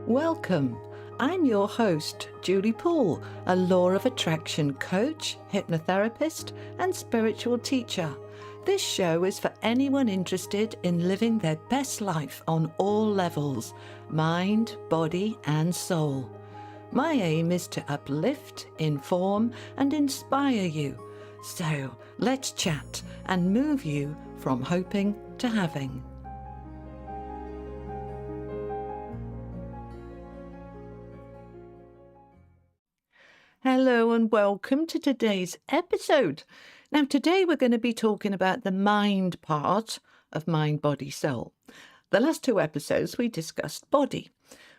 Welcome. I'm your host, Julie Poole, a law of attraction coach, hypnotherapist, and spiritual teacher. This show is for anyone interested in living their best life on all levels, mind, body, and soul. My aim is to uplift, inform, and inspire you. So let's chat and move you from hoping to having. Hello and welcome to today's episode. Now, today we're going to be talking about the mind part of mind, body, soul. The last two episodes we discussed body.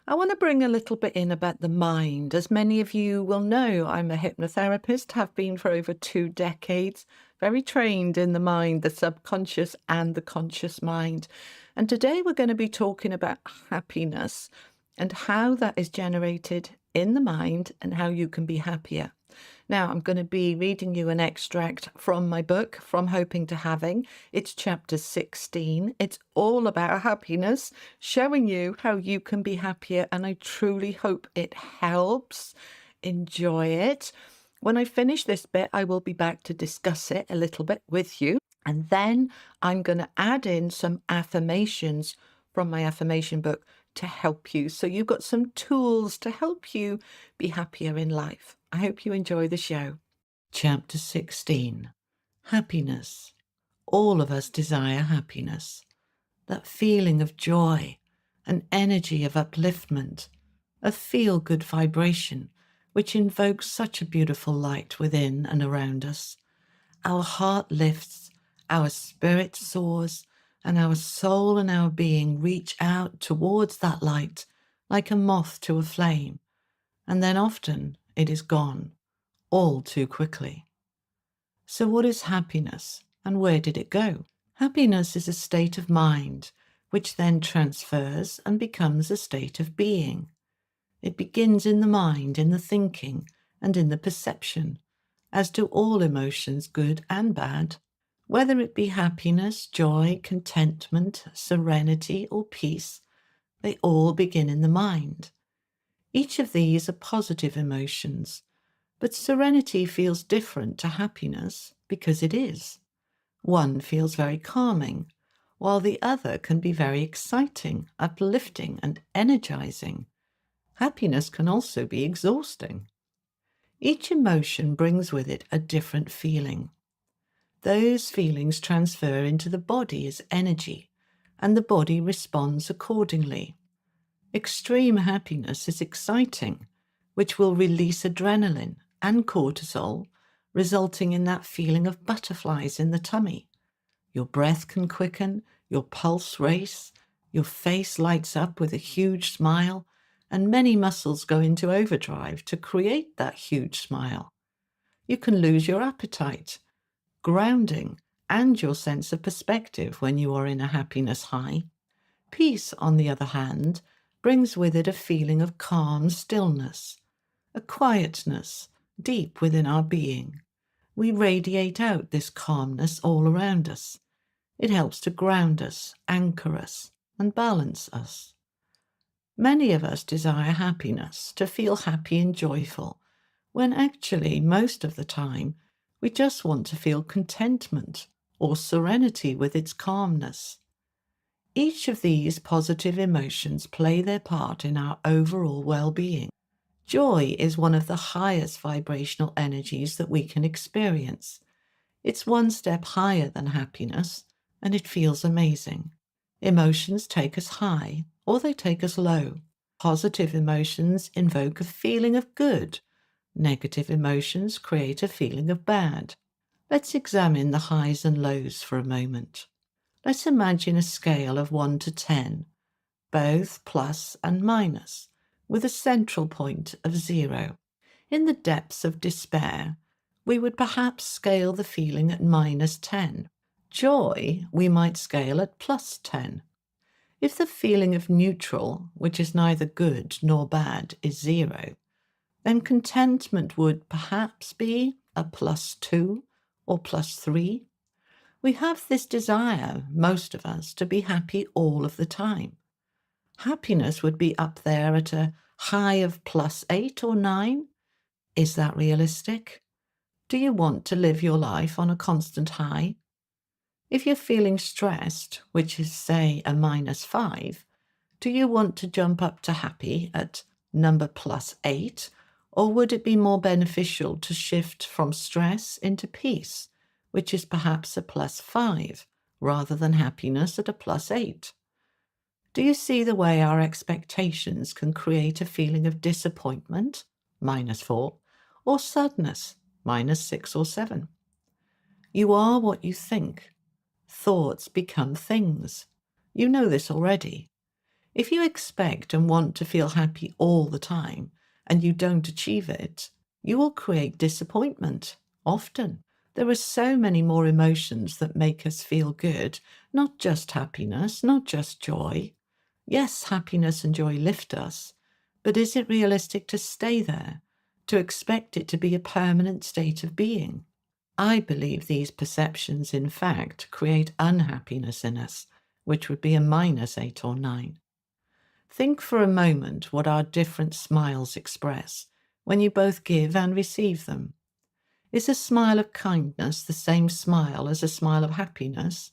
I want to bring a little bit in about the mind. As many of you will know, I'm a hypnotherapist, have been for over 2 decades, very trained in the mind, the subconscious and the conscious mind. And today we're going to be talking about happiness and how that is generated in the mind and how you can be happier. Now, I'm going to be reading you an extract from my book, From Hoping to Having. It's chapter 16. It's all about happiness, showing you how you can be happier, and I truly hope it helps. Enjoy it. When I finish this bit, I will be back to discuss it a little bit with you, and then I'm going to add in some affirmations from my affirmation book to help you. So you've got some tools to help you be happier in life. I hope you enjoy the show. Chapter 16. Happiness. All of us desire happiness. That feeling of joy, an energy of upliftment, a feel-good vibration, which invokes such a beautiful light within and around us. Our heart lifts, our spirit soars, and our soul and our being reach out towards that light like a moth to a flame, and then often it is gone, all too quickly. So what is happiness, and where did it go? Happiness is a state of mind, which then transfers and becomes a state of being. It begins in the mind, in the thinking, and in the perception, as do all emotions, good and bad. Whether it be happiness, joy, contentment, serenity, or peace, they all begin in the mind. Each of these are positive emotions, but serenity feels different to happiness because it is. One feels very calming, while the other can be very exciting, uplifting, and energizing. Happiness can also be exhausting. Each emotion brings with it a different feeling. Those feelings transfer into the body as energy, and the body responds accordingly. Extreme happiness is exciting, which will release adrenaline and cortisol, resulting in that feeling of butterflies in the tummy. Your breath can quicken, your pulse race, your face lights up with a huge smile, and many muscles go into overdrive to create that huge smile. You can lose your appetite, grounding, and your sense of perspective when you are in a happiness high. Peace, on the other hand, brings with it a feeling of calm stillness, a quietness deep within our being. We radiate out this calmness all around us. It helps to ground us, anchor us, and balance us. Many of us desire happiness, to feel happy and joyful, when actually, most of the time, we just want to feel contentment or serenity with its calmness. Each of these positive emotions play their part in our overall well-being. Joy is one of the highest vibrational energies that we can experience. It's one step higher than happiness, and it feels amazing. Emotions take us high, or they take us low. Positive emotions invoke a feeling of good. Negative emotions create a feeling of bad. Let's examine the highs and lows for a moment. Let's imagine a scale of 1 to 10, both plus and minus, with a central point of 0. In the depths of despair, we would perhaps scale the feeling at -10. Joy we might scale at +10. If the feeling of neutral, which is neither good nor bad, is 0, then contentment would perhaps be a +2 or +3. We have this desire, most of us, to be happy all of the time. Happiness would be up there at a high of +8 or 9. Is that realistic? Do you want to live your life on a constant high? If you're feeling stressed, which is, say, a -5, do you want to jump up to happy at number +8, or would it be more beneficial to shift from stress into peace, which is perhaps a +5, rather than happiness at a +8? Do you see the way our expectations can create a feeling of disappointment, -4, or sadness, -6 or 7? You are what you think. Thoughts become things. You know this already. If you expect and want to feel happy all the time and you don't achieve it, you will create disappointment. Often, there are so many more emotions that make us feel good, not just happiness, not just joy. Yes, happiness and joy lift us, but is it realistic to stay there, to expect it to be a permanent state of being? I believe these perceptions, in fact, create unhappiness in us, which would be a -8 or 9. Think for a moment what our different smiles express when you both give and receive them. Is a smile of kindness the same smile as a smile of happiness?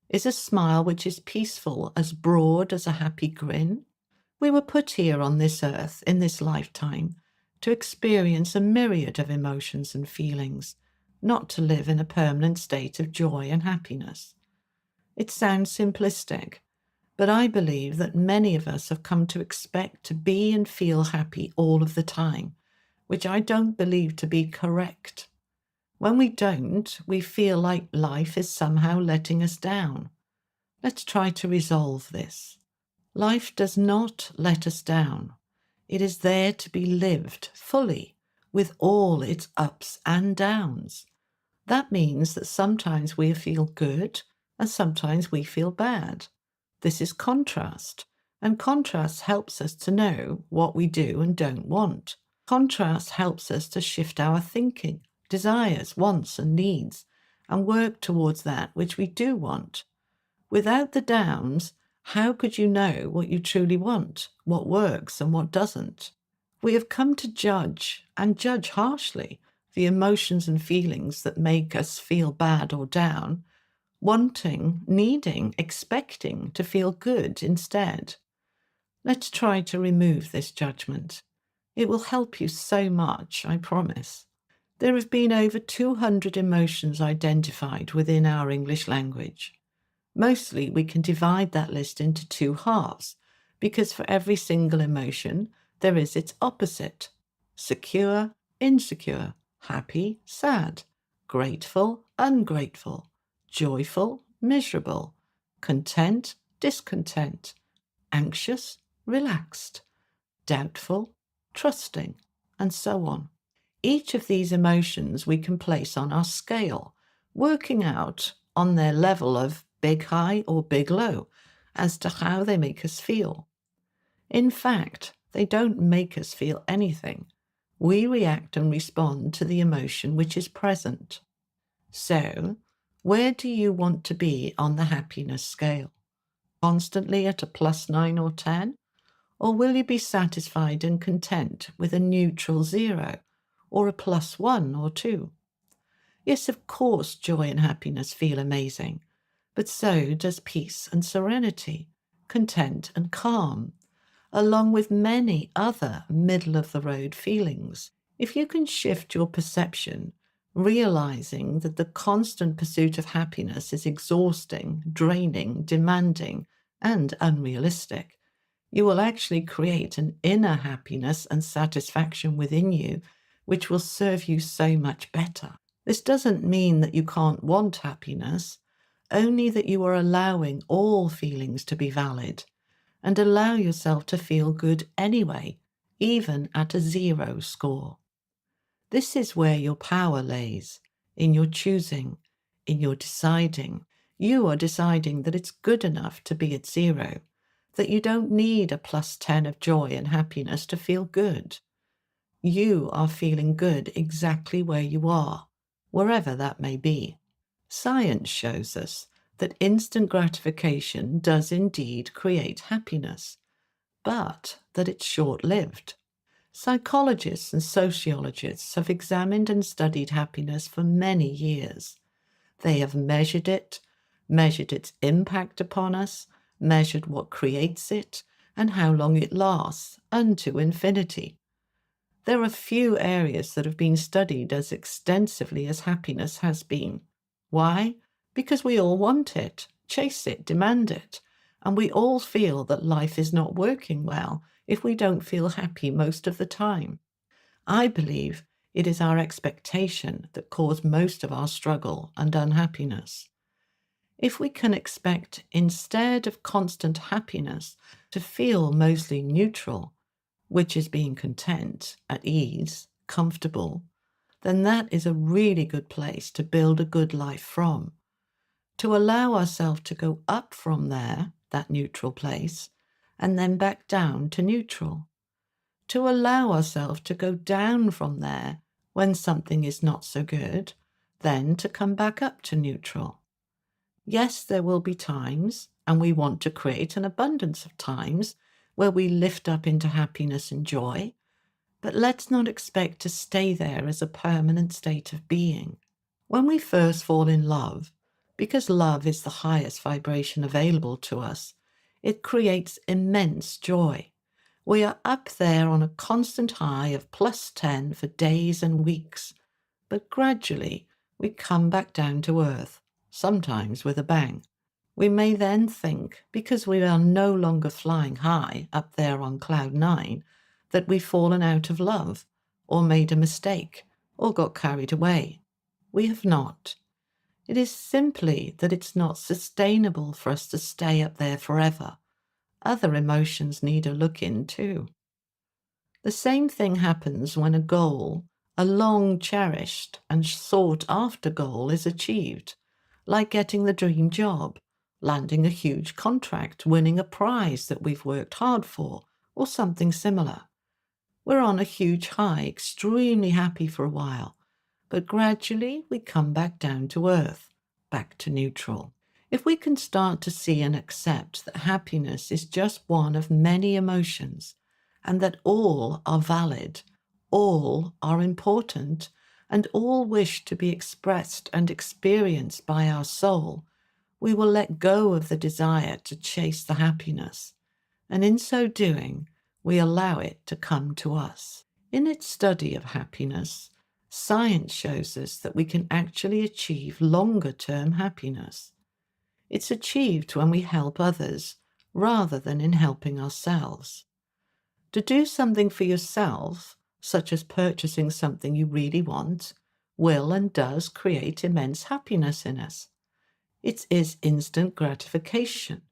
Is a smile which is peaceful as broad as a happy grin? We were put here on this earth in this lifetime to experience a myriad of emotions and feelings, not to live in a permanent state of joy and happiness. It sounds simplistic, but I believe that many of us have come to expect to be and feel happy all of the time, which I don't believe to be correct. When we don't, we feel like life is somehow letting us down. Let's try to resolve this. Life does not let us down. It is there to be lived fully, with all its ups and downs. That means that sometimes we feel good and sometimes we feel bad. This is contrast, and contrast helps us to know what we do and don't want. Contrast helps us to shift our thinking, desires, wants, and needs, and work towards that which we do want. Without the downs, how could you know what you truly want, what works and what doesn't? We have come to judge, and judge harshly, the emotions and feelings that make us feel bad or down, wanting, needing, expecting to feel good instead. Let's try to remove this judgment. It will help you so much, I promise. There have been over 200 emotions identified within our English language. Mostly, we can divide that list into two halves, because for every single emotion, there is its opposite: secure, insecure, happy, sad, grateful, ungrateful, joyful, miserable, content, discontent, anxious, relaxed, doubtful, trusting, and so on. Each of these emotions we can place on our scale, working out on their level of big high or big low as to how they make us feel. In fact, they don't make us feel anything. We react and respond to the emotion which is present. So, where do you want to be on the happiness scale? Constantly at a +9 or 10? Or will you be satisfied and content with a neutral 0 or a +1 or 2? Yes, of course, joy and happiness feel amazing, but so does peace and serenity, content and calm, along with many other middle-of-the-road feelings. If you can shift your perception, realizing that the constant pursuit of happiness is exhausting, draining, demanding, and unrealistic, you will actually create an inner happiness and satisfaction within you, which will serve you so much better. This doesn't mean that you can't want happiness, only that you are allowing all feelings to be valid and allow yourself to feel good anyway, even at a 0 score. This is where your power lays, in your choosing, in your deciding. You are deciding that it's good enough to be at 0, that you don't need a +10 of joy and happiness to feel good. You are feeling good exactly where you are, wherever that may be. Science shows us that instant gratification does indeed create happiness. but that it's short-lived. Psychologists and sociologists have examined and studied happiness for many years. They have measured its impact upon us, measured what creates it, and how long it lasts, unto infinity. There are few areas that have been studied as extensively as happiness has been. Why? Because we all want it, chase it, demand it, and we all feel that life is not working well if we don't feel happy most of the time. I believe it is our expectation that cause most of our struggle and unhappiness. If we can expect, instead of constant happiness, to feel mostly neutral, which is being content, at ease, comfortable, then that is a really good place to build a good life from. To allow ourselves to go up from there, that neutral place, and then back down to neutral. To allow ourselves to go down from there when something is not so good, then to come back up to neutral. Yes, there will be times, and we want to create an abundance of times, where we lift up into happiness and joy, but let's not expect to stay there as a permanent state of being. When we first fall in love, because love is the highest vibration available to us, it creates immense joy. We are up there on a constant high of +10 for days and weeks, but gradually we come back down to earth, sometimes with a bang. We may then think, because we are no longer flying high up there on cloud 9, that we've fallen out of love, or made a mistake, or got carried away. We have not. It is simply that it's not sustainable for us to stay up there forever. Other emotions need a look in too. The same thing happens when a goal, a long cherished and sought after goal, is achieved, like getting the dream job, landing a huge contract, winning a prize that we've worked hard for, or something similar. We're on a huge high, extremely happy for a while, but gradually we come back down to earth, back to neutral. If we can start to see and accept that happiness is just one of many emotions, and that all are valid, all are important, and all wish to be expressed and experienced by our soul, we will let go of the desire to chase the happiness, and in so doing, we allow it to come to us. In its study of happiness, science shows us that we can actually achieve longer-term happiness. It's achieved when we help others rather than in helping ourselves. To do something for yourself, such as purchasing something you really want, will and does create immense happiness in us. It is instant gratification,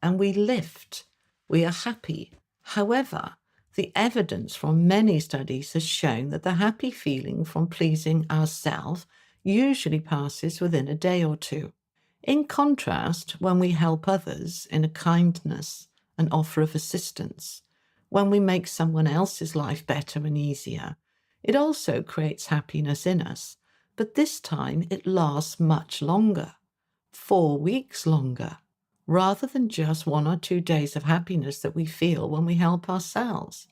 and we lift. We are happy. However, the evidence from many studies has shown that the happy feeling from pleasing ourselves usually passes within a day or two. In contrast, when we help others in a kindness, an offer of assistance, when we make someone else's life better and easier, it also creates happiness in us, but this time it lasts much longer, 4 weeks longer, rather than just 1 or 2 days of happiness that we feel when we help ourselves.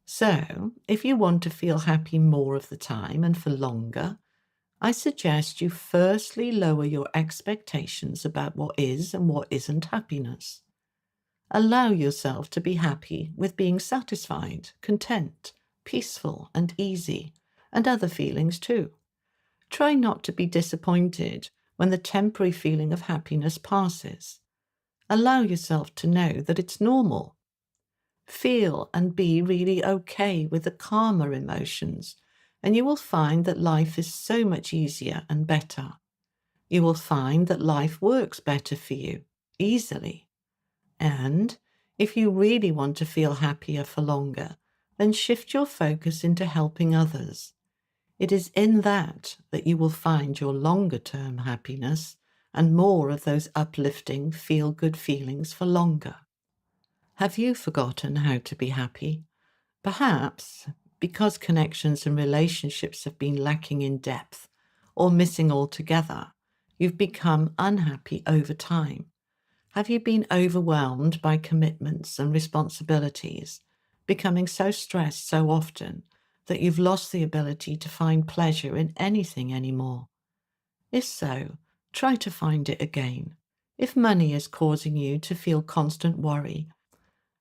So, if you want to feel happy more of the time and for longer, I suggest you firstly lower your expectations about what is and what isn't happiness. Allow yourself to be happy with being satisfied, content, peaceful, and easy, and other feelings too. Try not to be disappointed when the temporary feeling of happiness passes. Allow yourself to know that it's normal. Feel and be really okay with the calmer emotions, and you will find that life is so much easier and better. You will find that life works better for you, easily. And if you really want to feel happier for longer, then shift your focus into helping others. It is in that you will find your longer-term happiness and more of those uplifting, feel-good feelings for longer. Have you forgotten how to be happy? Perhaps because connections and relationships have been lacking in depth or missing altogether, you've become unhappy over time. Have you been overwhelmed by commitments and responsibilities, becoming so stressed so often that you've lost the ability to find pleasure in anything anymore? If so, try to find it again. If money is causing you to feel constant worry,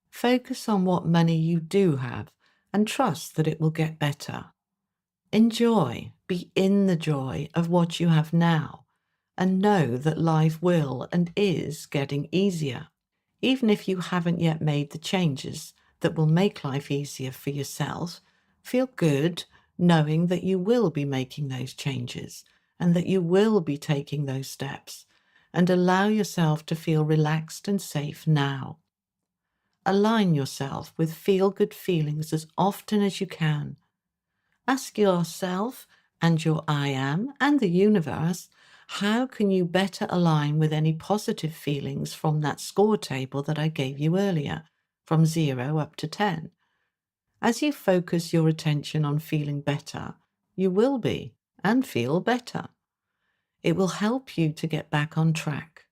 focus on what money you do have and trust that it will get better. Enjoy, be in the joy of what you have now, and know that life will and is getting easier. Even if you haven't yet made the changes that will make life easier for yourself, feel good knowing that you will be making those changes and that you will be taking those steps, and allow yourself to feel relaxed and safe now. Align yourself with feel-good feelings as often as you can. Ask yourself and your I am and the universe, how can you better align with any positive feelings from that score table that I gave you earlier, from 0 up to 10? As you focus your attention on feeling better, you will be and feel better. It will help you to get back on track.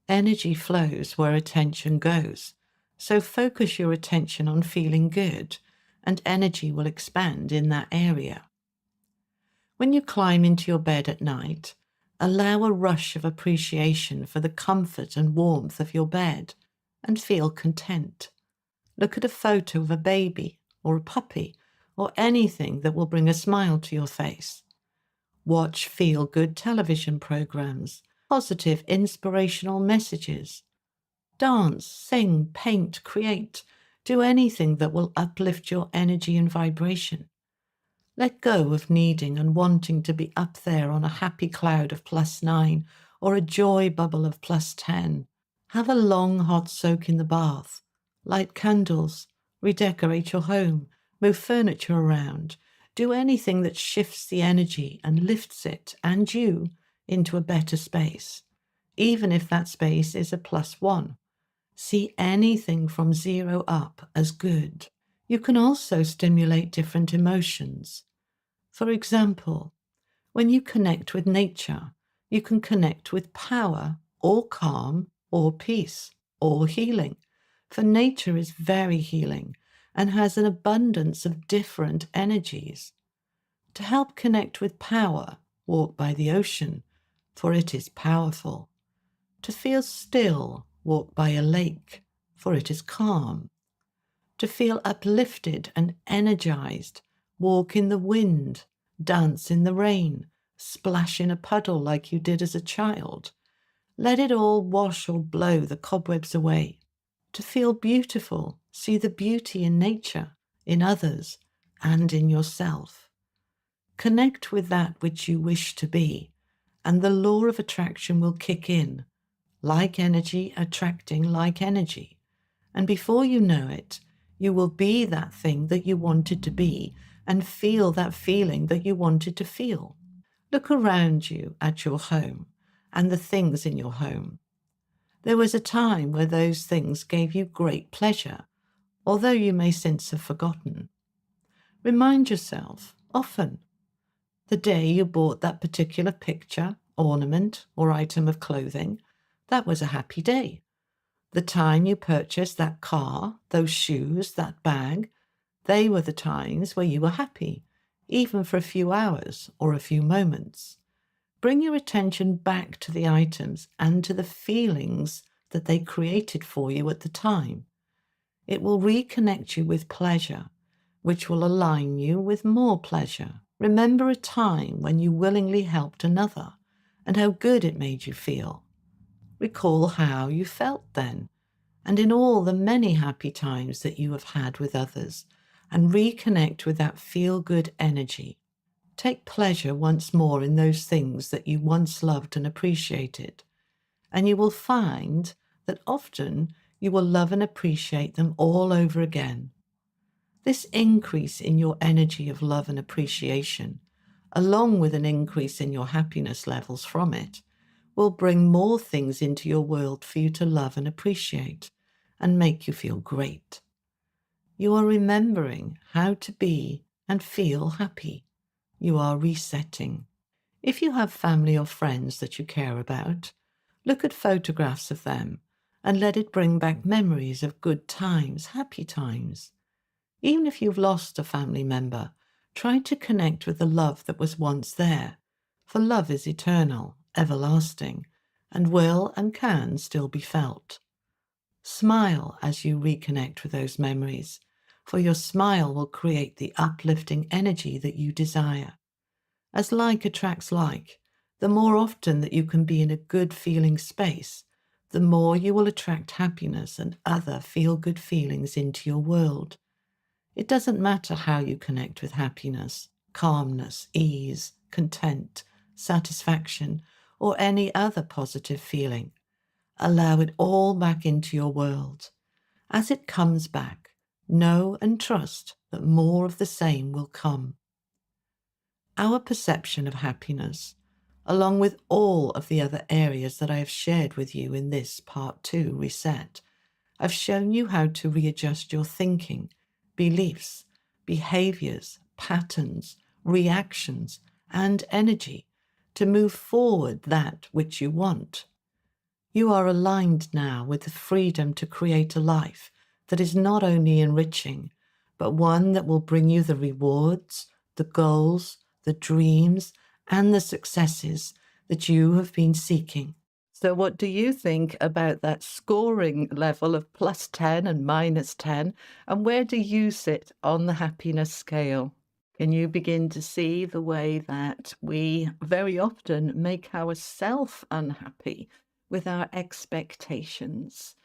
Energy flows where attention goes, so focus your attention on feeling good, and energy will expand in that area. When you climb into your bed at night, allow a rush of appreciation for the comfort and warmth of your bed and feel content. Look at a photo of a baby or a puppy or anything that will bring a smile to your face. Watch feel-good television programs, positive inspirational messages. Dance, sing, paint, create. Do anything that will uplift your energy and vibration. Let go of needing and wanting to be up there on a happy cloud of +9 or a joy bubble of +10. Have a long hot soak in the bath. Light candles. Redecorate your home. Move furniture around. Do anything that shifts the energy and lifts it and you into a better space, even if that space is a +1. See anything from 0 up as good. You can also stimulate different emotions. For example, when you connect with nature, you can connect with power or calm or peace or healing, for nature is very healing and has an abundance of different energies. To help connect with power, walk by the ocean, for it is powerful. To feel still, walk by a lake, for it is calm. To feel uplifted and energized, walk in the wind, dance in the rain, splash in a puddle like you did as a child. Let it all wash or blow the cobwebs away. To feel beautiful, see the beauty in nature, in others, and in yourself. Connect with that which you wish to be, and the law of attraction will kick in, like energy attracting like energy. And before you know it, you will be that thing that you wanted to be and feel that feeling that you wanted to feel. Look around you at your home and the things in your home. There was a time where those things gave you great pleasure, although you may since have forgotten. Remind yourself, often, the day you bought that particular picture, ornament, or item of clothing, that was a happy day. The time you purchased that car, those shoes, that bag, they were the times where you were happy, even for a few hours or a few moments. Bring your attention back to the items and to the feelings that they created for you at the time. It will reconnect you with pleasure, which will align you with more pleasure. Remember a time when you willingly helped another and how good it made you feel. Recall how you felt then, and in all the many happy times that you have had with others, and reconnect with that feel-good energy. Take pleasure once more in those things that you once loved and appreciated, and you will find that often you will love and appreciate them all over again. This increase in your energy of love and appreciation, along with an increase in your happiness levels from it, will bring more things into your world for you to love and appreciate and make you feel great. You are remembering how to be and feel happy. You are resetting. If you have family or friends that you care about, look at photographs of them and let it bring back memories of good times, happy times. Even if you've lost a family member, try to connect with the love that was once there, for love is eternal, everlasting, and will and can still be felt. Smile as you reconnect with those memories, for your smile will create the uplifting energy that you desire. As like attracts like, the more often that you can be in a good feeling space, the more you will attract happiness and other feel-good feelings into your world. It doesn't matter how you connect with happiness, calmness, ease, content, satisfaction, or any other positive feeling. Allow it all back into your world. As it comes back, know and trust that more of the same will come. Our perception of happiness, along with all of the other areas that I have shared with you in this Part 2 reset, I've shown you how to readjust your thinking, beliefs, behaviors, patterns, reactions, and energy to move forward that which you want. You are aligned now with the freedom to create a life that is not only enriching, but one that will bring you the rewards, the goals, the dreams, and the successes that you have been seeking. So what do you think about that scoring level of +10 and -10, and where do you sit on the happiness scale? Can you begin to see the way that we very often make ourselves unhappy with our expectations?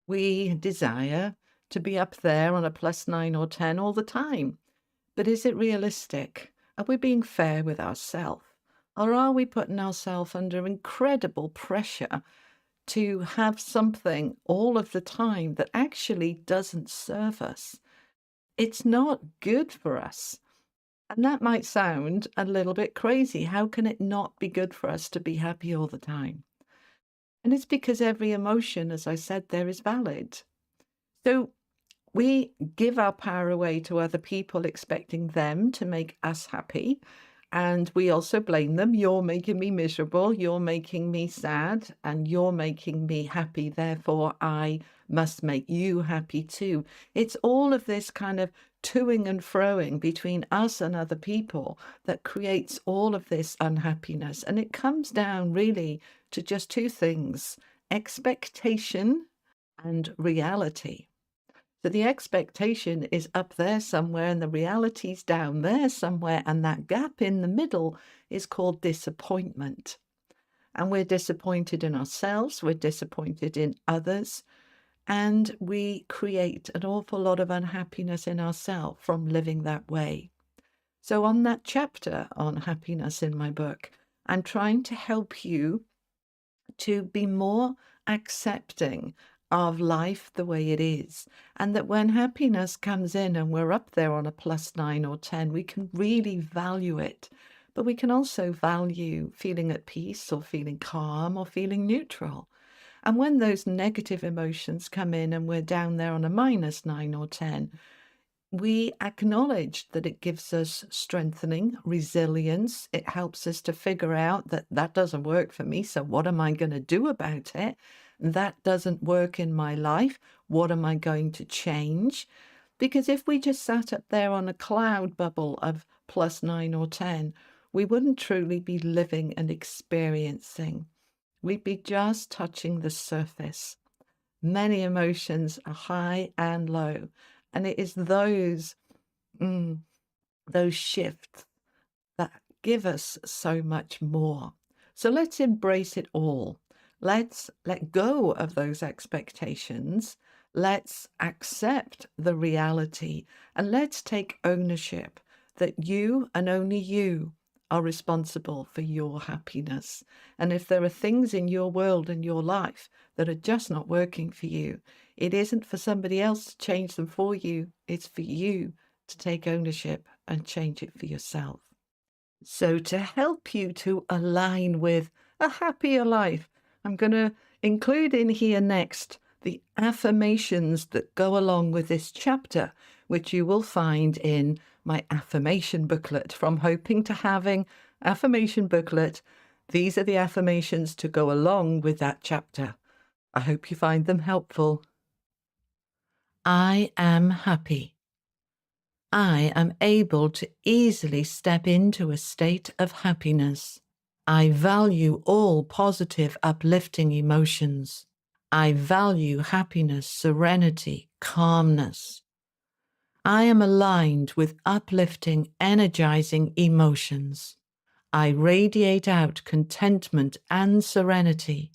We desire to be up there on a +9 or 10 all the time. But is it realistic? Are we being fair with ourselves? Or are we putting ourselves under incredible pressure to have something all of the time that actually doesn't serve us? It's not good for us. And that might sound a little bit crazy. How can it not be good for us to be happy all the time? And it's because every emotion, as I said there, is valid. So we give our power away to other people, expecting them to make us happy. And we also blame them. You're making me miserable. You're making me sad. And you're making me happy. Therefore, I must make you happy too. It's all of this kind of toing and froing between us and other people that creates all of this unhappiness. And it comes down really to just two things: expectation and reality. So the expectation is up there somewhere and the reality's down there somewhere, and that gap in the middle is called disappointment. And we're disappointed in ourselves, we're disappointed in others, and we create an awful lot of unhappiness in ourselves from living that way. So on that chapter on happiness in my book, I'm trying to help you to be more accepting of life the way it is, and that when happiness comes in and we're up there on a +9 or 10, we can really value it. But we can also value feeling at peace or feeling calm or feeling neutral. And when those negative emotions come in and we're down there on a -9 or 10, we acknowledge that it gives us strengthening, resilience. It helps us to figure out that that doesn't work for me. So what am I going to do about it? That doesn't work in my life. What am I going to change? Because if we just sat up there on a cloud bubble of +9 or 10, we wouldn't truly be living and experiencing. We'd be just touching the surface. Many emotions are high and low. And it is those shifts that give us so much more. So let's embrace it all. Let's let go of those expectations. Let's accept the reality, and let's take ownership that you and only you are responsible for your happiness. And if there are things in your world and your life that are just not working for you, it isn't for somebody else to change them for you. It's for you to take ownership and change it for yourself. So to help you to align with a happier life, I'm going to include in here next the affirmations that go along with this chapter, which you will find in my affirmation booklet. From hoping to having affirmation booklet, these are the affirmations to go along with that chapter. I hope you find them helpful. I am happy. I am able to easily step into a state of happiness. I value all positive, uplifting emotions. I value happiness, serenity, calmness. I am aligned with uplifting, energizing emotions. I radiate out contentment and serenity.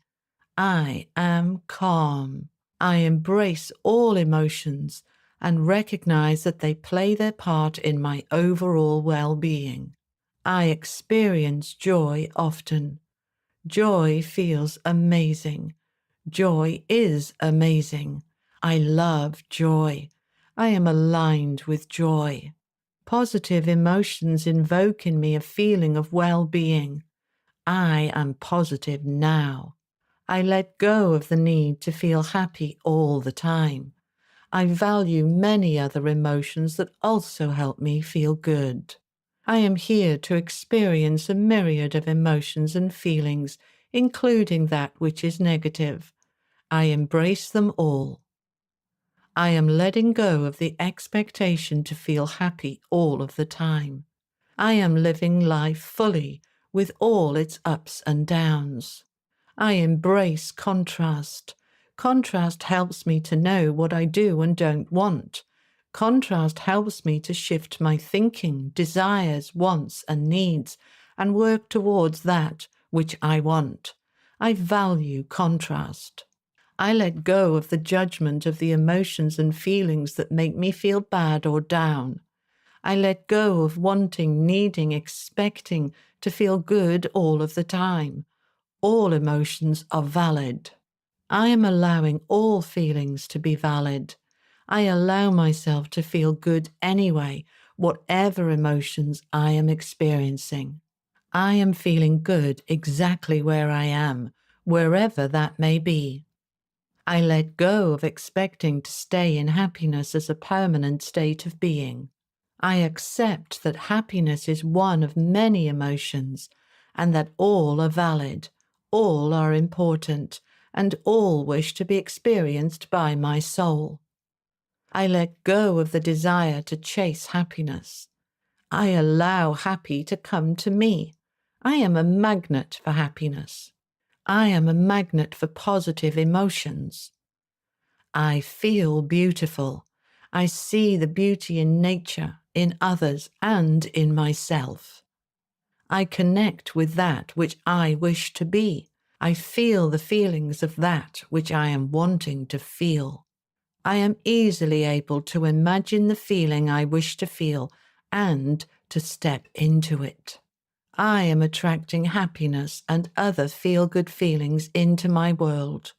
I am calm. I embrace all emotions and recognize that they play their part in my overall well-being. I experience joy often. Joy feels amazing. Joy is amazing. I love joy. I am aligned with joy. Positive emotions invoke in me a feeling of well-being. I am positive now. I let go of the need to feel happy all the time. I value many other emotions that also help me feel good. I am here to experience a myriad of emotions and feelings, including that which is negative. I embrace them all. I am letting go of the expectation to feel happy all of the time. I am living life fully with all its ups and downs. I embrace contrast. Contrast helps me to know what I do and don't want. Contrast helps me to shift my thinking, desires, wants, and needs, and work towards that which I want. I value contrast. I let go of the judgment of the emotions and feelings that make me feel bad or down. I let go of wanting, needing, expecting to feel good all of the time. All emotions are valid. I am allowing all feelings to be valid. I allow myself to feel good anyway, whatever emotions I am experiencing. I am feeling good exactly where I am, wherever that may be. I let go of expecting to stay in happiness as a permanent state of being. I accept that happiness is one of many emotions and that all are valid, all are important, and all wish to be experienced by my soul. I let go of the desire to chase happiness. I allow happy to come to me. I am a magnet for happiness. I am a magnet for positive emotions. I feel beautiful. I see the beauty in nature, in others, and in myself. I connect with that which I wish to be. I feel the feelings of that which I am wanting to feel. I am easily able to imagine the feeling I wish to feel and to step into it. I am attracting happiness and other feel-good feelings into my world.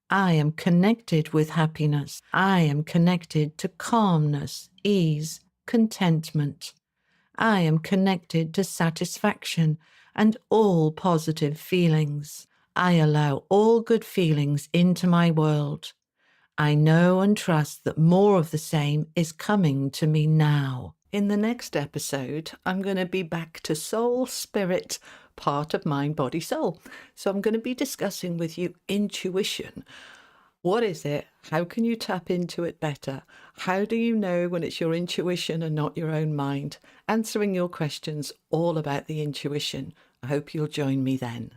I am connected with happiness. I am connected to calmness, ease, contentment. I am connected to satisfaction and all positive feelings. I allow all good feelings into my world. I know and trust that more of the same is coming to me now. In the next episode, I'm going to be back to soul, spirit, part of mind, body, soul. So I'm going to be discussing with you intuition. What is it? How can you tap into it better? How do you know when it's your intuition and not your own mind? Answering your questions all about the intuition. I hope you'll join me then.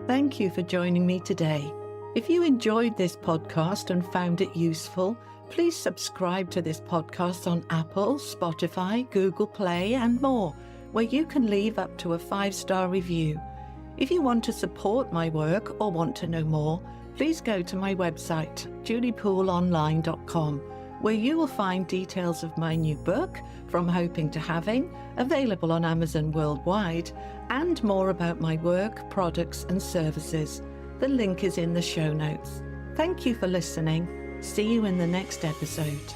Thank you for joining me today. If you enjoyed this podcast and found it useful, please subscribe to this podcast on Apple, Spotify, Google Play, and more, where you can leave up to a 5-star review. If you want to support my work or want to know more, please go to my website, juliepooleonline.com, where you will find details of my new book, From Hoping to Having, available on Amazon worldwide, and more about my work, products, and services. The link is in the show notes. Thank you for listening. See you in the next episode.